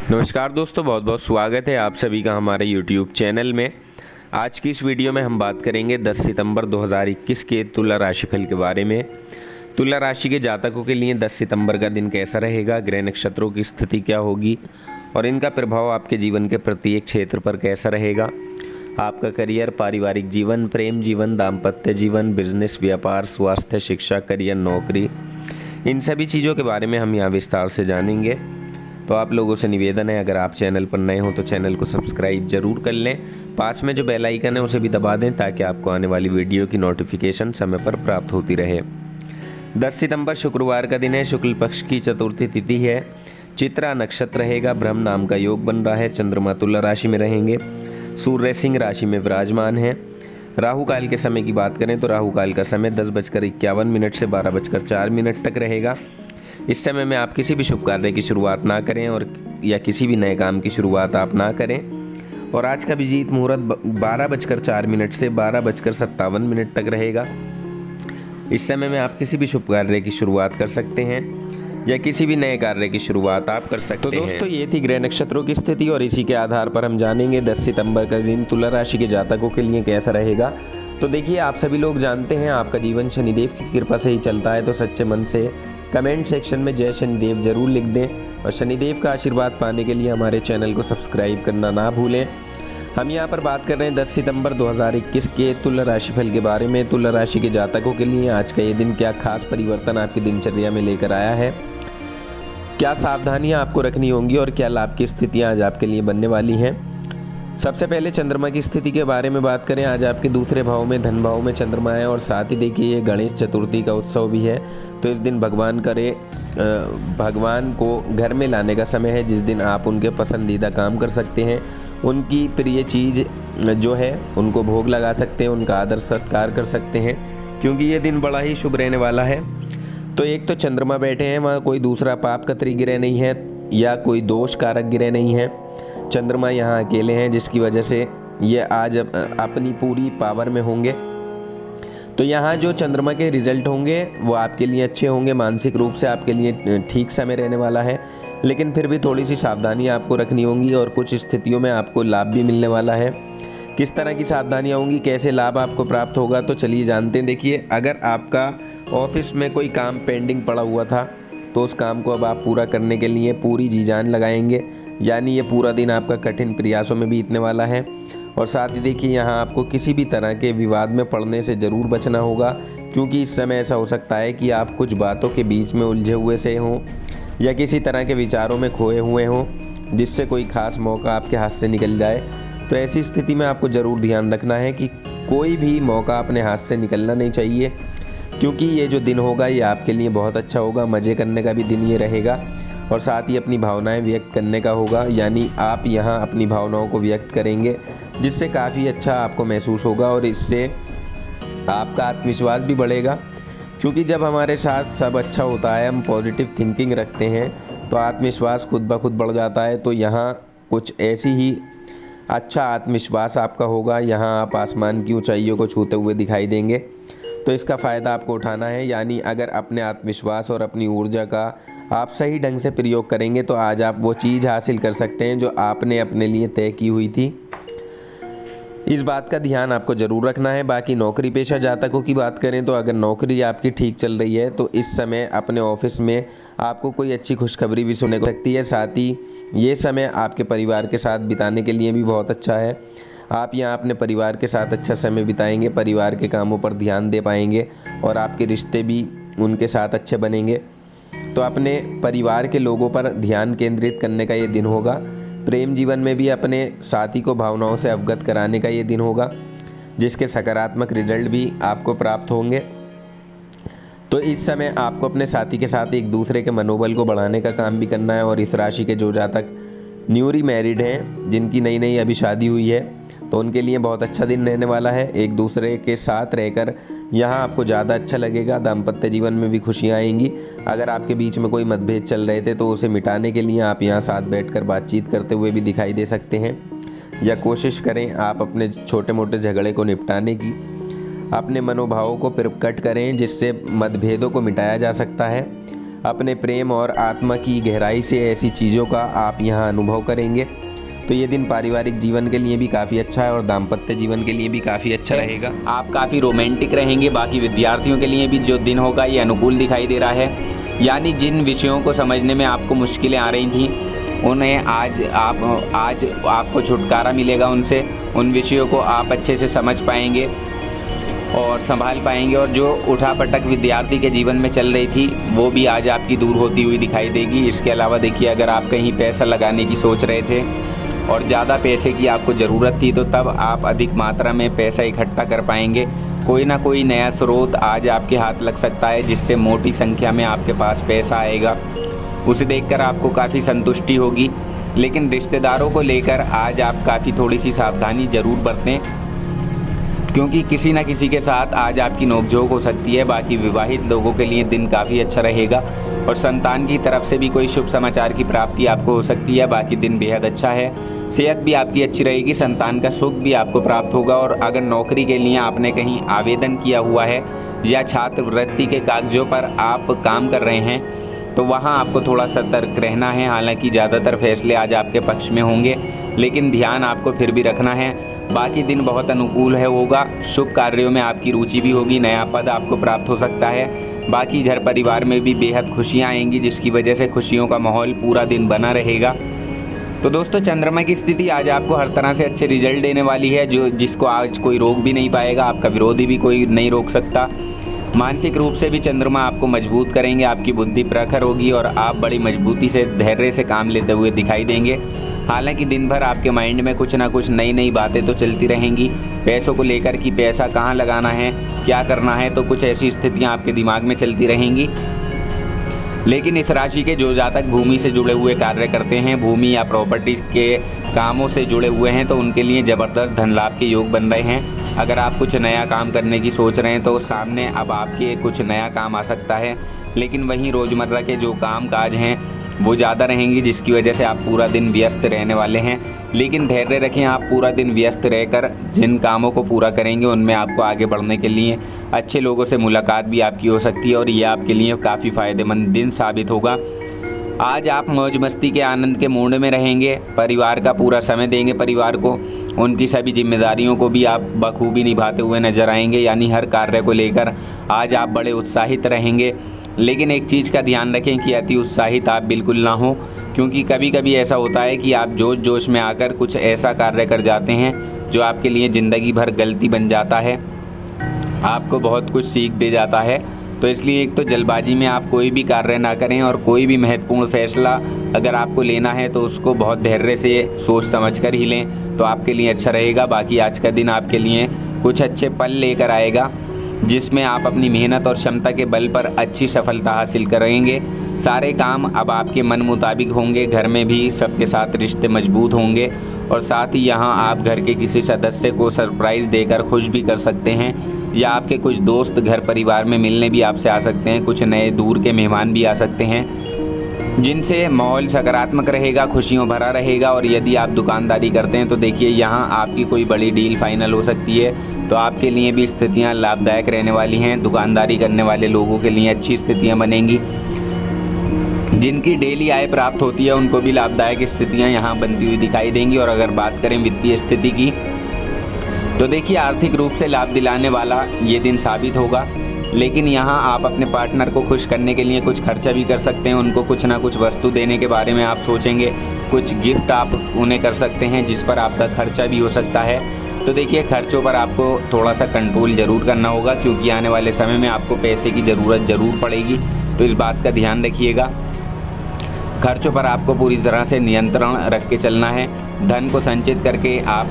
नमस्कार दोस्तों, बहुत बहुत स्वागत है आप सभी का हमारे YouTube चैनल में। आज की इस वीडियो में हम बात करेंगे 10 सितंबर 2021 के तुला राशिफल के बारे में। तुला राशि के जातकों के लिए 10 सितंबर का दिन कैसा रहेगा, ग्रह नक्षत्रों की स्थिति क्या होगी और इनका प्रभाव आपके जीवन के प्रत्येक क्षेत्र पर कैसा रहेगा। आपका करियर, पारिवारिक जीवन, प्रेम जीवन, दाम्पत्य जीवन, बिजनेस, व्यापार, स्वास्थ्य, शिक्षा, करियर, नौकरी, इन सभी चीज़ों के बारे में हम यहाँ विस्तार से जानेंगे। तो आप लोगों से निवेदन है, अगर आप चैनल पर नए हो तो चैनल को सब्सक्राइब जरूर कर लें। पास में जो बेल आइकन है उसे भी दबा दें ताकि आपको आने वाली वीडियो की नोटिफिकेशन समय पर प्राप्त होती रहे। 10 सितंबर शुक्रवार का दिन है, शुक्ल पक्ष की चतुर्थी तिथि है, चित्रा नक्षत्र रहेगा, ब्रह्म नाम का योग बन रहा है, चंद्रमा तुला राशि में रहेंगे, सूर्य सिंह राशि में विराजमान है। राहु काल के समय की बात करें तो राहु काल का समय 10:51 से 12:04 तक रहेगा। इस समय में आप किसी भी शुभ कार्य की शुरुआत ना करें और या किसी भी नए काम की शुरुआत आप ना करें। और आज का अभिजीत मुहूर्त 12:04 से 12:57 तक रहेगा। इस समय में आप किसी भी शुभ कार्य की शुरुआत कर सकते हैं या किसी भी नए कार्य की शुरुआत आप कर सकते हैं। तो दोस्तों, ये थी ग्रह नक्षत्रों की स्थिति और इसी के आधार पर हम जानेंगे 10 सितंबर का दिन तुला राशि के जातकों के लिए कैसा रहेगा। तो देखिए, आप सभी लोग जानते हैं आपका जीवन शनिदेव की कृपा से ही चलता है, तो सच्चे मन से कमेंट सेक्शन में जय शनिदेव जरूर लिख दें और शनिदेव का आशीर्वाद पाने के लिए हमारे चैनल को सब्सक्राइब करना ना भूलें। हम यहाँ पर बात कर रहे हैं 10 सितंबर 2021 के तुला राशिफल के बारे में। तुला राशि के जातकों के लिए आज का ये दिन क्या खास परिवर्तन आपकी दिनचर्या में लेकर आया है, क्या सावधानियां आपको रखनी होंगी और क्या लाभ की स्थितियां आज आपके लिए बनने वाली हैं। सबसे पहले चंद्रमा की स्थिति के बारे में बात करें। आज आपके दूसरे भाव में, धन भाव में चंद्रमा है और साथ ही देखिए ये गणेश चतुर्थी का उत्सव भी है। तो इस दिन भगवान को घर में लाने का समय है, जिस दिन आप उनके पसंदीदा काम कर सकते हैं, उनकी प्रिय चीज़ जो है उनको भोग लगा सकते हैं, उनका आदर सत्कार कर सकते हैं, क्योंकि ये दिन बड़ा ही शुभ रहने वाला है। तो एक तो चंद्रमा बैठे हैं, वहाँ कोई दूसरा पाप कतरी ग्रह नहीं है या कोई दोष कारक ग्रह नहीं है। चंद्रमा यहाँ अकेले हैं, जिसकी वजह से ये आज अपनी पूरी पावर में होंगे। तो यहाँ जो चंद्रमा के रिजल्ट होंगे वो आपके लिए अच्छे होंगे, मानसिक रूप से आपके लिए ठीक समय रहने वाला है, लेकिन फिर भी थोड़ी सी सावधानी आपको रखनी होंगी और कुछ स्थितियों में आपको लाभ भी मिलने वाला है। किस तरह की सावधानियाँ होंगी, कैसे लाभ आपको प्राप्त होगा, तो चलिए जानते हैं। देखिए, अगर आपका ऑफिस में कोई काम पेंडिंग पड़ा हुआ था तो उस काम को अब आप पूरा करने के लिए पूरी जी जान लगाएंगे, यानी ये पूरा दिन आपका कठिन प्रयासों में बीतने वाला है। और साथ ही देखिए, यहाँ आपको किसी भी तरह के विवाद में पड़ने से ज़रूर बचना होगा, क्योंकि इस समय ऐसा हो सकता है कि आप कुछ बातों के बीच में उलझे हुए से हों या किसी तरह के विचारों में खोए हुए हों, जिससे कोई खास मौका आपके हाथ से निकल जाए। तो ऐसी स्थिति में आपको ज़रूर ध्यान रखना है कि कोई भी मौका अपने हाथ से निकलना नहीं चाहिए, क्योंकि ये जो दिन होगा ये आपके लिए बहुत अच्छा होगा। मज़े करने का भी दिन ये रहेगा और साथ ही अपनी भावनाएं व्यक्त करने का होगा, यानी आप यहाँ अपनी भावनाओं को व्यक्त करेंगे, जिससे काफ़ी अच्छा आपको महसूस होगा और इससे आपका आत्मविश्वास भी बढ़ेगा। क्योंकि जब हमारे साथ सब अच्छा होता है, हम पॉजिटिव थिंकिंग रखते हैं, तो आत्मविश्वास खुद ब खुद बढ़ जाता है। तो यहाँ कुछ ऐसी ही अच्छा आत्मविश्वास आपका होगा, यहाँ आप आसमान की ऊंचाइयों को छूते हुए दिखाई देंगे। तो इसका फ़ायदा आपको उठाना है, यानी अगर अपने आत्मविश्वास और अपनी ऊर्जा का आप सही ढंग से प्रयोग करेंगे तो आज आप वो चीज़ हासिल कर सकते हैं जो आपने अपने लिए तय की हुई थी। इस बात का ध्यान आपको ज़रूर रखना है। बाकी नौकरी पेशा जातकों की बात करें तो अगर नौकरी आपकी ठीक चल रही है तो इस समय अपने ऑफिस में आपको कोई अच्छी खुशखबरी भी सुनने को सकती है। साथ ही ये समय आपके परिवार के साथ बिताने के लिए भी बहुत अच्छा है। आप यहाँ अपने परिवार के साथ अच्छा समय बिताएंगे, परिवार के कामों पर ध्यान दे पाएंगे और आपके रिश्ते भी उनके साथ अच्छे बनेंगे। तो अपने परिवार के लोगों पर ध्यान केंद्रित करने का ये दिन होगा। प्रेम जीवन में भी अपने साथी को भावनाओं से अवगत कराने का ये दिन होगा, जिसके सकारात्मक रिजल्ट भी आपको प्राप्त होंगे। तो इस समय आपको अपने साथी के साथ एक दूसरे के मनोबल को बढ़ाने का काम भी करना है। और इस राशि के जो जातक न्यूली मैरिड हैं, जिनकी नई नई अभी शादी हुई है, तो उनके लिए बहुत अच्छा दिन रहने वाला है। एक दूसरे के साथ रहकर यहाँ आपको ज़्यादा अच्छा लगेगा। दाम्पत्य जीवन में भी खुशियाँ आएंगी। अगर आपके बीच में कोई मतभेद चल रहे थे तो उसे मिटाने के लिए आप यहाँ साथ बैठकर बातचीत करते हुए भी दिखाई दे सकते हैं, या कोशिश करें आप अपने छोटे मोटे झगड़े को निपटाने की। अपने मनोभावों को प्रकट करें, जिससे मतभेदों को मिटाया जा सकता है। अपने प्रेम और आत्मा की गहराई से ऐसी चीज़ों का आप यहाँ अनुभव करेंगे। तो ये दिन पारिवारिक जीवन के लिए भी काफ़ी अच्छा है और दाम्पत्य जीवन के लिए भी काफ़ी अच्छा रहेगा। आप काफ़ी रोमांटिक रहेंगे। बाकी विद्यार्थियों के लिए भी जो दिन होगा ये अनुकूल दिखाई दे रहा है, यानी जिन विषयों को समझने में आपको मुश्किलें आ रही थी उन्हें आज आपको छुटकारा मिलेगा उनसे। उन विषयों को आप अच्छे से समझ पाएंगे और संभाल पाएंगे, और जो उठापटक विद्यार्थी के जीवन में चल रही थी वो भी आज आपकी दूर होती हुई दिखाई देगी। इसके अलावा देखिए, अगर आप कहीं पैसा लगाने की सोच रहे थे और ज़्यादा पैसे की आपको ज़रूरत थी, तो तब आप अधिक मात्रा में पैसा इकट्ठा कर पाएंगे। कोई ना कोई नया स्रोत आज आपके हाथ लग सकता है जिससे मोटी संख्या में आपके पास पैसा आएगा। उसे देखकर आपको काफ़ी संतुष्टि होगी। लेकिन रिश्तेदारों को लेकर आज आप काफ़ी थोड़ी सी सावधानी ज़रूर बरतें, क्योंकि किसी न किसी के साथ आज आपकी नोकझोंक हो सकती है। बाकी विवाहित लोगों के लिए दिन काफ़ी अच्छा रहेगा और संतान की तरफ से भी कोई शुभ समाचार की प्राप्ति आपको हो सकती है। बाकी दिन बेहद अच्छा है। सेहत भी आपकी अच्छी रहेगी, संतान का सुख भी आपको प्राप्त होगा। और अगर नौकरी के लिए आपने कहीं आवेदन किया हुआ है या छात्रवृत्ति के कागजों पर आप काम कर रहे हैं, तो वहाँ आपको थोड़ा सतर्क रहना है। हालांकि ज़्यादातर फैसले आज आपके पक्ष में होंगे, लेकिन ध्यान आपको फिर भी रखना है। बाकी दिन बहुत अनुकूल होगा। शुभ कार्यों में आपकी रुचि भी होगी। नया पद आपको प्राप्त हो सकता है। बाकी घर परिवार में भी बेहद खुशियाँ आएंगी, जिसकी वजह से खुशियों का माहौल पूरा दिन बना रहेगा। तो दोस्तों, चंद्रमा की स्थिति आज आपको हर तरह से अच्छे रिजल्ट देने वाली है, जिसको आज कोई रोक भी नहीं पाएगा। आपका विरोधी भी कोई नहीं रोक सकता। मानसिक रूप से भी चंद्रमा आपको मजबूत करेंगे। आपकी बुद्धि प्रखर होगी और आप बड़ी मजबूती से, धैर्य से काम लेते हुए दिखाई देंगे। हालांकि दिन भर आपके माइंड में कुछ ना कुछ नई नई बातें तो चलती रहेंगी, पैसों को लेकर कि पैसा कहाँ लगाना है, क्या करना है। तो कुछ ऐसी स्थितियाँ आपके दिमाग में चलती रहेंगी। लेकिन इस राशि के जो जातक भूमि से जुड़े हुए कार्य करते हैं, भूमि या प्रॉपर्टी के कामों से जुड़े हुए हैं, तो उनके लिए ज़बरदस्त धन लाभ के योग बन रहे हैं। अगर आप कुछ नया काम करने की सोच रहे हैं तो सामने अब आपके कुछ नया काम आ सकता है। लेकिन वहीं रोज़मर्रा के जो काम काज हैं वो ज़्यादा रहेंगी, जिसकी वजह से आप पूरा दिन व्यस्त रहने वाले हैं। लेकिन धैर्य रखें, आप पूरा दिन व्यस्त रहकर जिन कामों को पूरा करेंगे उनमें आपको आगे बढ़ने के लिए अच्छे लोगों से मुलाकात भी आपकी हो सकती है और ये आपके लिए काफ़ी फ़ायदेमंद दिन साबित होगा। आज आप मौज मस्ती के आनंद के मूड में रहेंगे। परिवार का पूरा समय देंगे परिवार को। उनकी सभी जिम्मेदारियों को भी आप बखूबी निभाते हुए नजर आएंगे, यानी हर कार्य को लेकर आज आप बड़े उत्साहित रहेंगे। लेकिन एक चीज़ का ध्यान रखें कि अति उत्साहित आप बिल्कुल ना हो, क्योंकि कभी कभी ऐसा होता है कि आप जोश जोश में आकर कुछ ऐसा कार्य कर जाते हैं जो आपके लिए ज़िंदगी भर गलती बन जाता है, आपको बहुत कुछ सीख दे जाता है। तो इसलिए एक तो जल्दबाजी में आप कोई भी कार्य ना करें, और कोई भी महत्वपूर्ण फैसला अगर आपको लेना है तो उसको बहुत धैर्य से सोच समझ कर ही लें, तो आपके लिए अच्छा रहेगा। बाकी आज का दिन आपके लिए कुछ अच्छे पल लेकर आएगा, जिसमें आप अपनी मेहनत और क्षमता के बल पर अच्छी सफलता हासिल करेंगे। सारे काम अब आपके मन मुताबिक होंगे। घर में भी सबके साथ रिश्ते मजबूत होंगे, और साथ ही यहाँ आप घर के किसी सदस्य को सरप्राइज़ देकर खुश भी कर सकते हैं, या आपके कुछ दोस्त घर परिवार में मिलने भी आपसे आ सकते हैं। कुछ नए दूर के मेहमान भी आ सकते हैं, जिनसे माहौल सकारात्मक रहेगा, खुशियों भरा रहेगा। और यदि आप दुकानदारी करते हैं तो देखिए, यहाँ आपकी कोई बड़ी डील फाइनल हो सकती है, तो आपके लिए भी स्थितियाँ लाभदायक रहने वाली हैं। दुकानदारी करने वाले लोगों के लिए अच्छी स्थितियाँ बनेंगी। जिनकी डेली आय प्राप्त होती है उनको भी लाभदायक स्थितियाँ यहाँ बनती हुई दिखाई देंगी। और अगर बात करें वित्तीय स्थिति की, तो देखिए, आर्थिक रूप से लाभ दिलाने वाला ये दिन साबित होगा। लेकिन यहाँ आप अपने पार्टनर को खुश करने के लिए कुछ खर्चा भी कर सकते हैं। उनको कुछ ना कुछ वस्तु देने के बारे में आप सोचेंगे, कुछ गिफ्ट आप उन्हें कर सकते हैं, जिस पर आपका खर्चा भी हो सकता है। तो देखिए, खर्चों पर आपको थोड़ा सा कंट्रोल ज़रूर करना होगा, क्योंकि आने वाले समय में आपको पैसे की ज़रूरत ज़रूर पड़ेगी। तो इस बात का ध्यान रखिएगा। खर्चों पर आपको पूरी तरह से नियंत्रण रख के चलना है। धन को संचित करके आप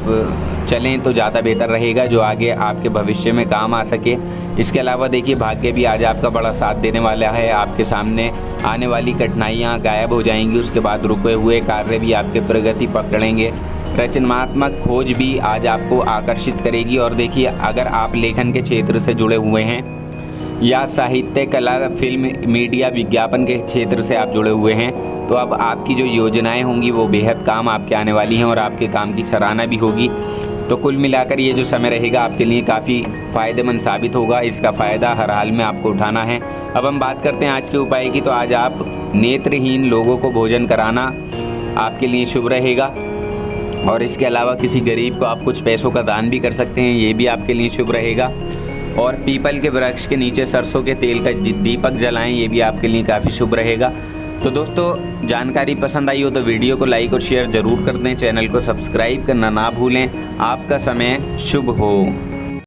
चलें तो ज़्यादा बेहतर रहेगा, जो आगे आपके भविष्य में काम आ सके। इसके अलावा देखिए, भाग्य भी आज आपका बड़ा साथ देने वाला है। आपके सामने आने वाली कठिनाइयाँ गायब हो जाएंगी। उसके बाद रुके हुए कार्य भी आपके प्रगति पकड़ेंगे। रचनात्मक खोज भी आज आपको आकर्षित करेगी। और देखिए, अगर आप लेखन के क्षेत्र से जुड़े हुए हैं, या साहित्य, कला, फिल्म, मीडिया, विज्ञापन के क्षेत्र से आप जुड़े हुए हैं तो अब आपकी जो योजनाएं होंगी वो बेहद काम आपके आने वाली हैं और आपके काम की सराहना भी होगी। तो कुल मिलाकर ये जो समय रहेगा आपके लिए काफ़ी फ़ायदेमंद साबित होगा। इसका फ़ायदा हर हाल में आपको उठाना है। अब हम बात करते हैं आज के उपाय की। तो आज आप नेत्रहीन लोगों को भोजन कराना आपके लिए शुभ रहेगा और इसके अलावा किसी गरीब को आप कुछ पैसों का दान भी कर सकते हैं, ये भी आपके लिए शुभ रहेगा। और पीपल के वृक्ष के नीचे सरसों के तेल का दीपक जलाएं, ये भी आपके लिए काफ़ी शुभ रहेगा। तो दोस्तों, जानकारी पसंद आई हो तो वीडियो को लाइक और शेयर ज़रूर कर दें। चैनल को सब्सक्राइब करना ना भूलें। आपका समय शुभ हो।